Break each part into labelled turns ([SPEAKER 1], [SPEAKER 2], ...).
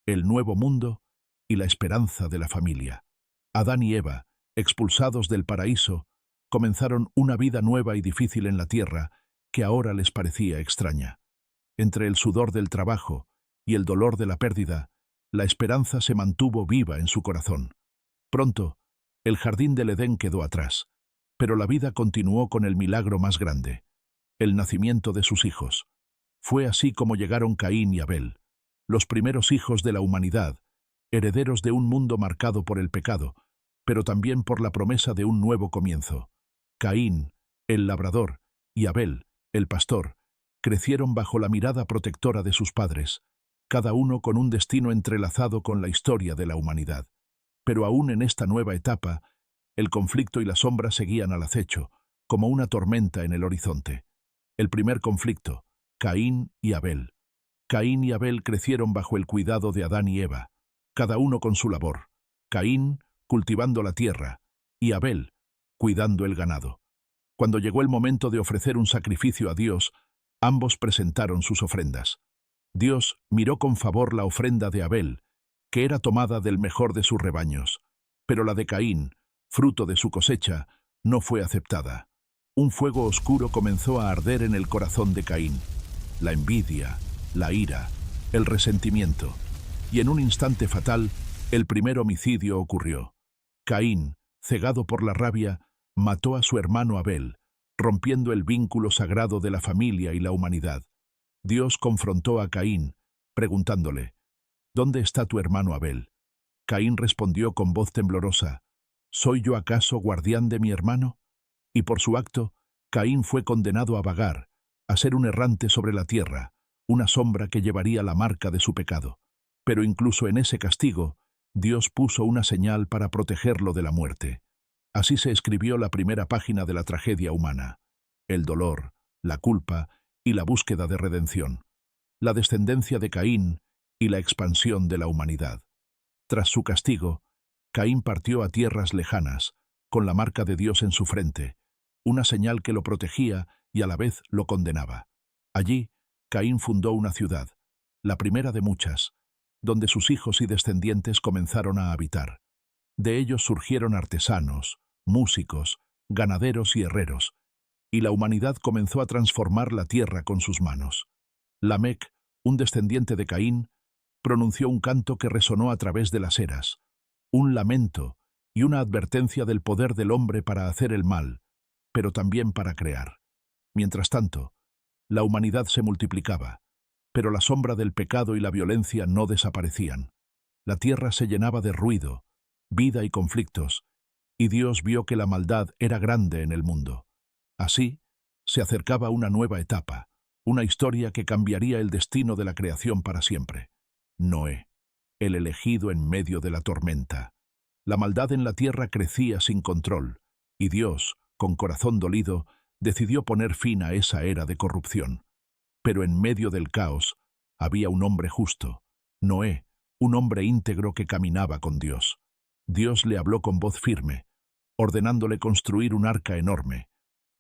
[SPEAKER 1] el nuevo mundo y la esperanza de la familia. Adán y Eva, expulsados del paraíso, comenzaron una vida nueva y difícil en la tierra que ahora les parecía extraña. Entre el sudor del trabajo y el dolor de la pérdida, la esperanza se mantuvo viva en su corazón. Pronto, el jardín del Edén quedó atrás, pero la vida continuó con el milagro más grande, el nacimiento de sus hijos. Fue así como llegaron Caín y Abel, los primeros hijos de la humanidad, herederos de un mundo marcado por el pecado, pero también por la promesa de un nuevo comienzo. Caín, el labrador, y Abel, el pastor, crecieron bajo la mirada protectora de sus padres, cada uno con un destino entrelazado con la historia de la humanidad. Pero aún en esta nueva etapa, el conflicto y la sombra seguían al acecho, como una tormenta en el horizonte. El primer conflicto, Caín y Abel. Caín y Abel crecieron bajo el cuidado de Adán y Eva, cada uno con su labor. Caín cultivando la tierra y Abel cuidando el ganado. Cuando llegó el momento de ofrecer un sacrificio a Dios, ambos presentaron sus ofrendas. Dios miró con favor la ofrenda de Abel, que era tomada del mejor de sus rebaños, pero la de Caín, fruto de su cosecha, no fue aceptada. Un fuego oscuro comenzó a arder en el corazón de Caín. La envidia, la ira, el resentimiento, y en un instante fatal, el primer homicidio ocurrió. Caín, cegado por la rabia, mató a su hermano Abel, rompiendo el vínculo sagrado de la familia y la humanidad. Dios confrontó a Caín, preguntándole, ¿dónde está tu hermano Abel? Caín respondió con voz temblorosa, ¿soy yo acaso guardián de mi hermano? Y por su acto, Caín fue condenado a vagar, a ser un errante sobre la tierra, una sombra que llevaría la marca de su pecado. Pero incluso en ese castigo, Dios puso una señal para protegerlo de la muerte. Así se escribió la primera página de la tragedia humana: el dolor, la culpa y la búsqueda de redención, la descendencia de Caín y la expansión de la humanidad. Tras su castigo, Caín partió a tierras lejanas, con la marca de Dios en su frente, una señal que lo protegía y a la vez lo condenaba. Allí, Caín fundó una ciudad, la primera de muchas, donde sus hijos y descendientes comenzaron a habitar. De ellos surgieron artesanos, músicos, ganaderos y herreros, y la humanidad comenzó a transformar la tierra con sus manos. Lamec, un descendiente de Caín, pronunció un canto que resonó a través de las eras, un lamento y una advertencia del poder del hombre para hacer el mal, pero también para crear. Mientras tanto, la humanidad se multiplicaba, pero la sombra del pecado y la violencia no desaparecían. La tierra se llenaba de ruido, vida y conflictos, y Dios vio que la maldad era grande en el mundo. Así, se acercaba una nueva etapa, una historia que cambiaría el destino de la creación para siempre. Noé, el elegido en medio de la tormenta. La maldad en la tierra crecía sin control, y Dios, con corazón dolido, decidió poner fin a esa era de corrupción. Pero en medio del caos había un hombre justo, Noé, un hombre íntegro que caminaba con Dios. Dios le habló con voz firme, ordenándole construir un arca enorme,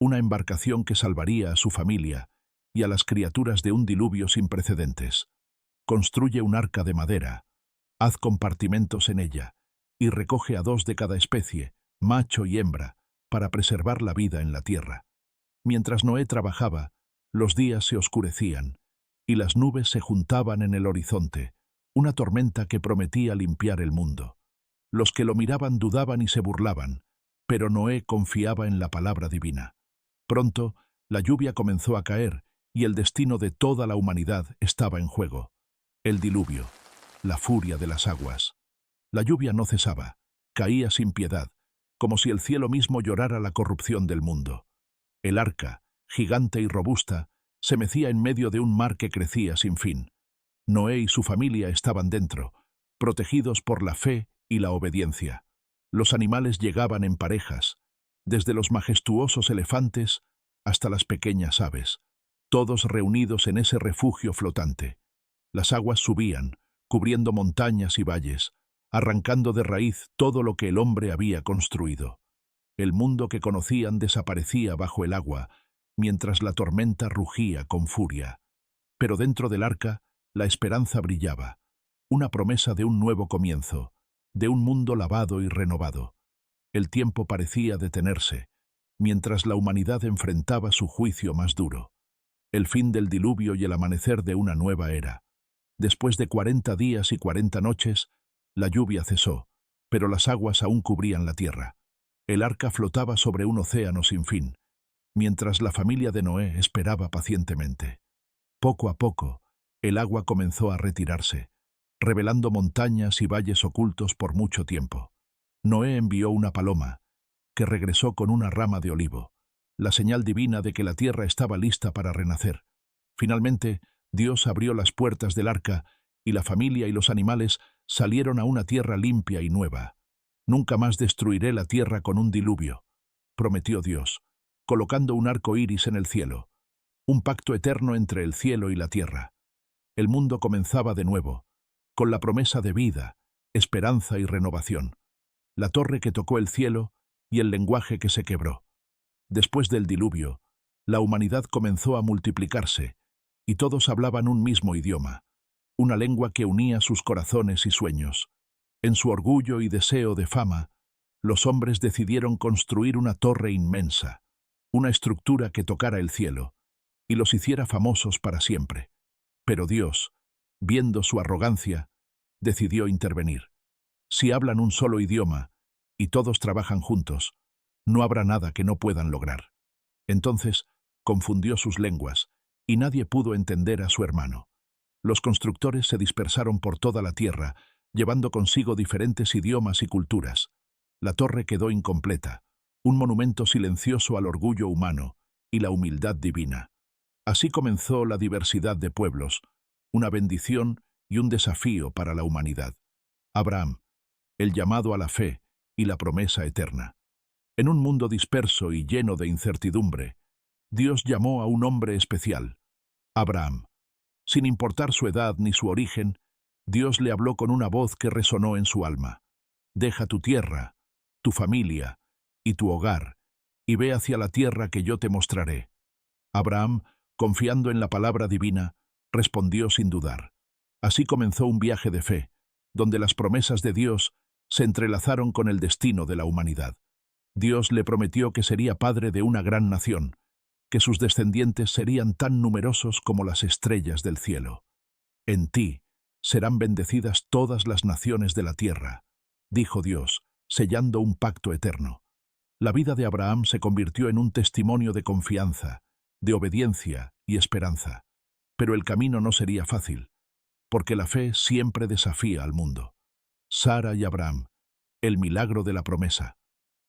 [SPEAKER 1] una embarcación que salvaría a su familia y a las criaturas de un diluvio sin precedentes. Construye un arca de madera, haz compartimentos en ella, y recoge a 2 de cada especie, macho y hembra, para preservar la vida en la tierra. Mientras Noé trabajaba, los días se oscurecían, y las nubes se juntaban en el horizonte, una tormenta que prometía limpiar el mundo. Los que lo miraban dudaban y se burlaban, pero Noé confiaba en la palabra divina. Pronto, la lluvia comenzó a caer, y el destino de toda la humanidad estaba en juego. El diluvio, la furia de las aguas. La lluvia no cesaba, caía sin piedad, como si el cielo mismo llorara la corrupción del mundo. El arca, gigante y robusta, se mecía en medio de un mar que crecía sin fin. Noé y su familia estaban dentro, protegidos por la fe y la obediencia. Los animales llegaban en parejas, desde los majestuosos elefantes hasta las pequeñas aves, todos reunidos en ese refugio flotante. Las aguas subían, cubriendo montañas y valles, arrancando de raíz todo lo que el hombre había construido. El mundo que conocían desaparecía bajo el agua, mientras la tormenta rugía con furia. Pero dentro del arca, la esperanza brillaba. una promesa de un nuevo comienzo, de un mundo lavado y renovado. El tiempo parecía detenerse, mientras la humanidad enfrentaba su juicio más duro. El fin del diluvio y el amanecer de una nueva era. Después de 40 días y 40 noches, la lluvia cesó, pero las aguas aún cubrían la tierra. El arca flotaba sobre un océano sin fin, mientras la familia de Noé esperaba pacientemente. Poco a poco, el agua comenzó a retirarse, revelando montañas y valles ocultos por mucho tiempo. Noé envió una paloma, que regresó con una rama de olivo, la señal divina de que la tierra estaba lista para renacer. Finalmente, Dios abrió las puertas del arca y la familia y los animales salieron a una tierra limpia y nueva. Nunca más destruiré la tierra con un diluvio, prometió Dios, colocando un arco iris en el cielo, un pacto eterno entre el cielo y la tierra. El mundo comenzaba de nuevo, con la promesa de vida, esperanza y renovación. La torre que tocó el cielo y el lenguaje que se quebró. Después del diluvio, la humanidad comenzó a multiplicarse, y todos hablaban un mismo idioma, una lengua que unía sus corazones y sueños. En su orgullo y deseo de fama, los hombres decidieron construir una torre inmensa, una estructura que tocara el cielo, y los hiciera famosos para siempre. Pero Dios, viendo su arrogancia, decidió intervenir. Si hablan un solo idioma, y todos trabajan juntos, no habrá nada que no puedan lograr. Entonces, confundió sus lenguas, y nadie pudo entender a su hermano. Los constructores se dispersaron por toda la tierra, llevando consigo diferentes idiomas y culturas. La torre quedó incompleta, un monumento silencioso al orgullo humano y la humildad divina. Así comenzó la diversidad de pueblos, una bendición y un desafío para la humanidad. Abraham, el llamado a la fe y la promesa eterna. En un mundo disperso y lleno de incertidumbre, Dios llamó a un hombre especial, Abraham. Sin importar su edad ni su origen, Dios le habló con una voz que resonó en su alma. Deja tu tierra, tu familia y tu hogar, y ve hacia la tierra que yo te mostraré. Abraham, confiando en la palabra divina, respondió sin dudar. Así comenzó un viaje de fe, donde las promesas de Dios se entrelazaron con el destino de la humanidad. Dios le prometió que sería padre de una gran nación, que sus descendientes serían tan numerosos como las estrellas del cielo. En ti serán bendecidas todas las naciones de la tierra, dijo Dios, sellando un pacto eterno. La vida de Abraham se convirtió en un testimonio de confianza, de obediencia y esperanza. Pero el camino no sería fácil, porque la fe siempre desafía al mundo. Sara y Abraham, el milagro de la promesa.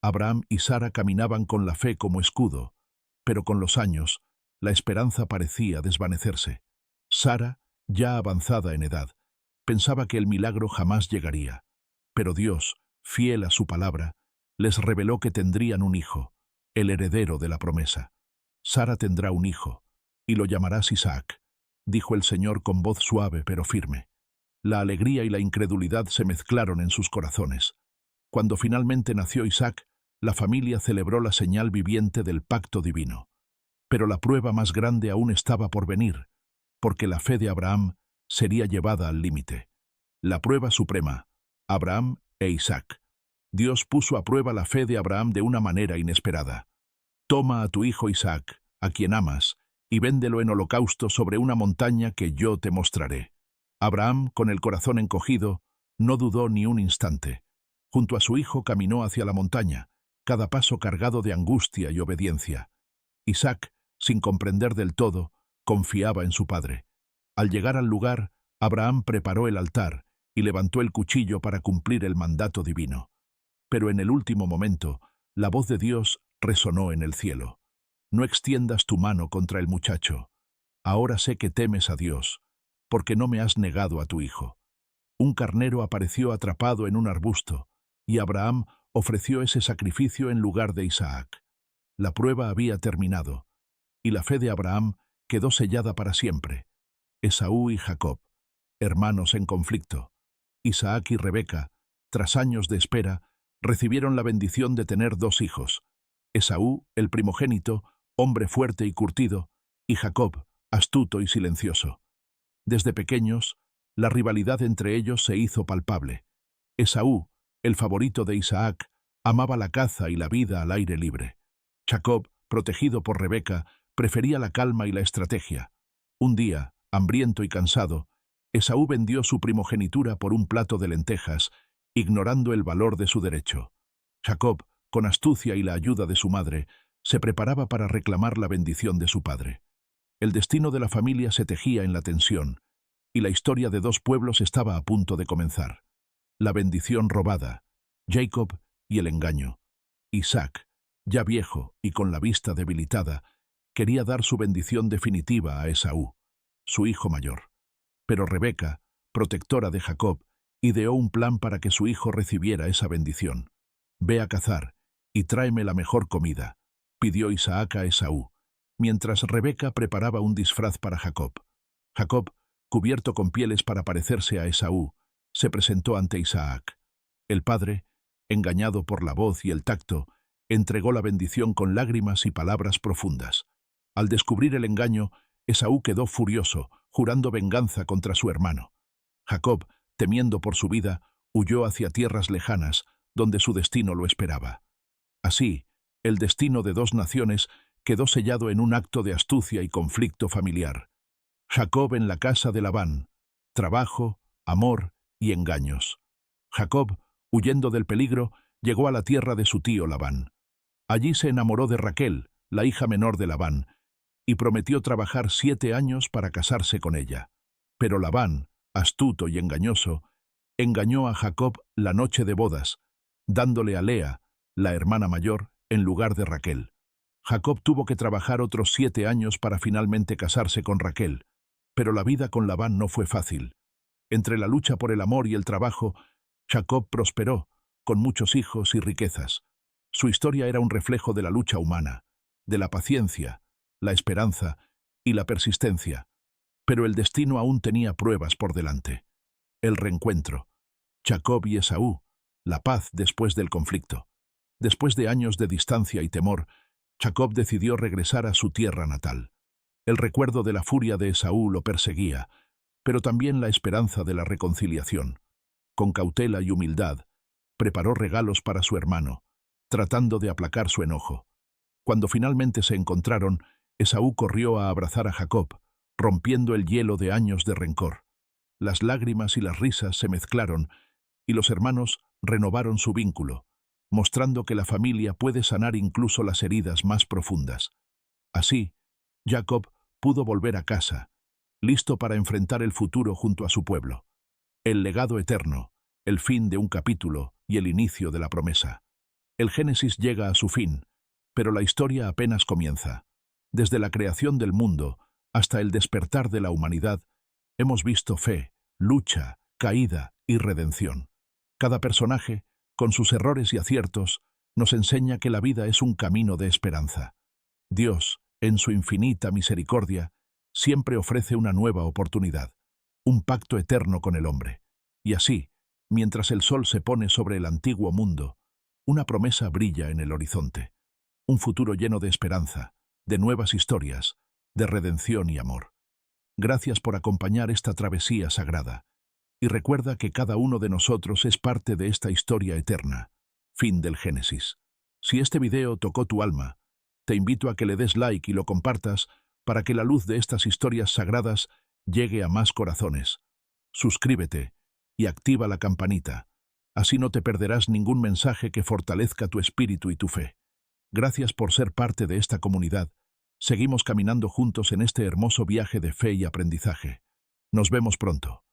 [SPEAKER 1] Abraham y Sara caminaban con la fe como escudo, pero con los años, la esperanza parecía desvanecerse. Sara, ya avanzada en edad, pensaba que el milagro jamás llegaría. Pero Dios, fiel a su palabra, les reveló que tendrían un hijo, el heredero de la promesa. Sara tendrá un hijo, y lo llamarás Isaac, dijo el Señor con voz suave pero firme. La alegría y la incredulidad se mezclaron en sus corazones. Cuando finalmente nació Isaac, la familia celebró la señal viviente del pacto divino. Pero la prueba más grande aún estaba por venir, porque la fe de Abraham sería llevada al límite. La prueba suprema, Abraham e Isaac. Dios puso a prueba la fe de Abraham de una manera inesperada. Toma a tu hijo Isaac, a quien amas, y véndelo en holocausto sobre una montaña que yo te mostraré. Abraham, con el corazón encogido, no dudó ni un instante. Junto a su hijo caminó hacia la montaña, cada paso cargado de angustia y obediencia. Isaac, sin comprender del todo, confiaba en su padre. Al llegar al lugar, Abraham preparó el altar y levantó el cuchillo para cumplir el mandato divino. Pero en el último momento, la voz de Dios resonó en el cielo. No extiendas tu mano contra el muchacho. Ahora sé que temes a Dios, porque no me has negado a tu hijo. Un carnero apareció atrapado en un arbusto, y Abraham ofreció ese sacrificio en lugar de Isaac. La prueba había terminado, y la fe de Abraham quedó sellada para siempre. Esaú y Jacob, hermanos en conflicto. Isaac y Rebeca, tras años de espera, recibieron la bendición de tener 2 hijos. Esaú, el primogénito, hombre fuerte y curtido, y Jacob, astuto y silencioso. Desde pequeños, La rivalidad entre ellos se hizo palpable. Esaú, el favorito de Isaac, amaba la caza y la vida al aire libre. Jacob, protegido por Rebeca, prefería la calma y la estrategia. Un día, hambriento y cansado, Esaú vendió su primogenitura por un plato de lentejas, ignorando el valor de su derecho. Jacob, con astucia y la ayuda de su madre, se preparaba para reclamar la bendición de su padre. El destino de la familia se tejía en la tensión, y la historia de dos pueblos estaba a punto de comenzar. La bendición robada, Jacob y el engaño. Isaac, ya viejo y con la vista debilitada, quería dar su bendición definitiva a Esaú, su hijo mayor. Pero Rebeca, protectora de Jacob, ideó un plan para que su hijo recibiera esa bendición. «Ve a cazar y tráeme la mejor comida», pidió Isaac a Esaú, mientras Rebeca preparaba un disfraz para Jacob. Jacob, cubierto con pieles para parecerse a Esaú, se presentó ante Isaac. El padre, engañado por la voz y el tacto, entregó la bendición con lágrimas y palabras profundas. Al descubrir el engaño, Esaú quedó furioso, jurando venganza contra su hermano. Jacob, temiendo por su vida, huyó hacia tierras lejanas, donde su destino lo esperaba. Así, el destino de dos naciones quedó sellado en un acto de astucia y conflicto familiar. Jacob en la casa de Labán, trabajo, amor y engaños. Jacob, huyendo del peligro, llegó a la tierra de su tío Labán. Allí se enamoró de Raquel, la hija menor de Labán, y prometió trabajar 7 años para casarse con ella. Pero Labán, astuto y engañoso, engañó a Jacob la noche de bodas, dándole a Lea, la hermana mayor, en lugar de Raquel. Jacob tuvo que trabajar otros 7 años para finalmente casarse con Raquel, pero la vida con Labán no fue fácil. Entre la lucha por el amor y el trabajo, Jacob prosperó, con muchos hijos y riquezas. Su historia era un reflejo de la lucha humana, de la paciencia, la esperanza y la persistencia, pero el destino aún tenía pruebas por delante. El reencuentro, Jacob y Esaú, la paz después del conflicto. Después de años de distancia y temor, Jacob decidió regresar a su tierra natal. El recuerdo de la furia de Esaú lo perseguía, pero también la esperanza de la reconciliación. Con cautela y humildad, preparó regalos para su hermano, tratando de aplacar su enojo. Cuando finalmente se encontraron, Esaú corrió a abrazar a Jacob, rompiendo el hielo de años de rencor. Las lágrimas y las risas se mezclaron, y los hermanos renovaron su vínculo, mostrando que la familia puede sanar incluso las heridas más profundas. Así, Jacob pudo volver a casa, listo para enfrentar el futuro junto a su pueblo. El legado eterno, el fin de un capítulo y el inicio de la promesa. El Génesis llega a su fin, pero la historia apenas comienza. Desde la creación del mundo hasta el despertar de la humanidad, hemos visto fe, lucha, caída y redención. Cada personaje, con sus errores y aciertos, nos enseña que la vida es un camino de esperanza. Dios, en su infinita misericordia, siempre ofrece una nueva oportunidad, un pacto eterno con el hombre. Y así, mientras el sol se pone sobre el antiguo mundo, una promesa brilla en el horizonte. Un futuro lleno de esperanza, de nuevas historias, de redención y amor. Gracias por acompañar esta travesía sagrada. Y recuerda que cada uno de nosotros es parte de esta historia eterna. Fin del Génesis. Si este video tocó tu alma, te invito a que le des like y lo compartas para que la luz de estas historias sagradas llegue a más corazones. Suscríbete y activa la campanita. Así no te perderás ningún mensaje que fortalezca tu espíritu y tu fe. Gracias por ser parte de esta comunidad. Seguimos caminando juntos en este hermoso viaje de fe y aprendizaje. Nos vemos pronto.